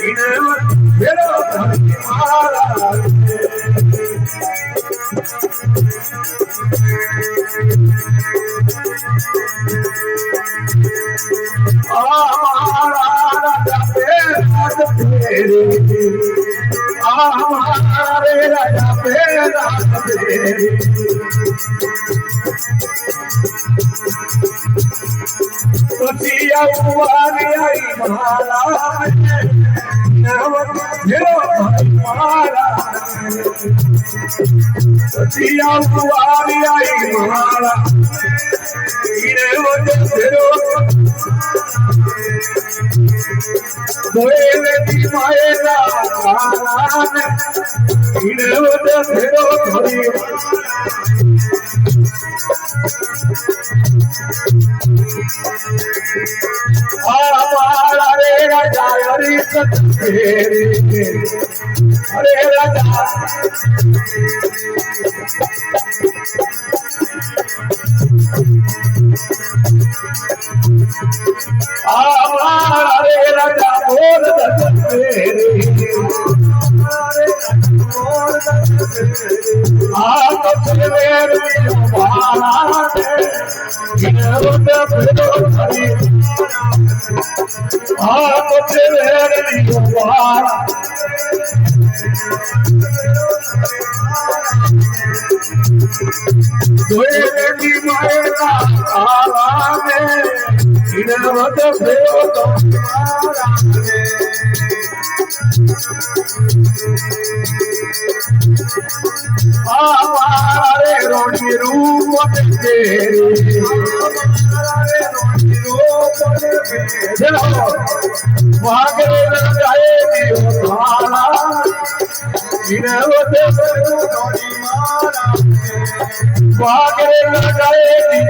भेरो धनी महाराज हमारे राजा पे राज फेरे आई महाराज भेरो धनी महाराज आई महाराज भेरो की मायेला भेरो धनी हमारा रे राजा हरि अरे राजा हमारा रे राजा बोल आप की मायेला हमारे रोटी रूप भागरे जाए भागरे लगाए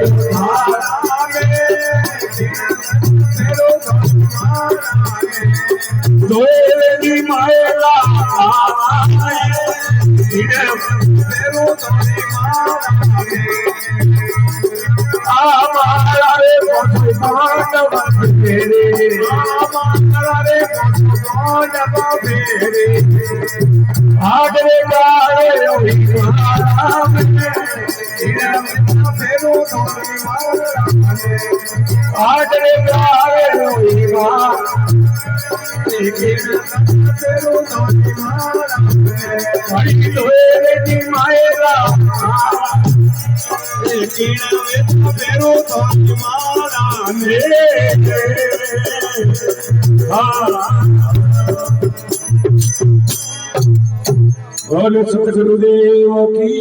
दोएगी मायला हमारे आगरे गाए आगरे गाए मायेला भेरो धनी महाराज बोलो सतगुरुदेव की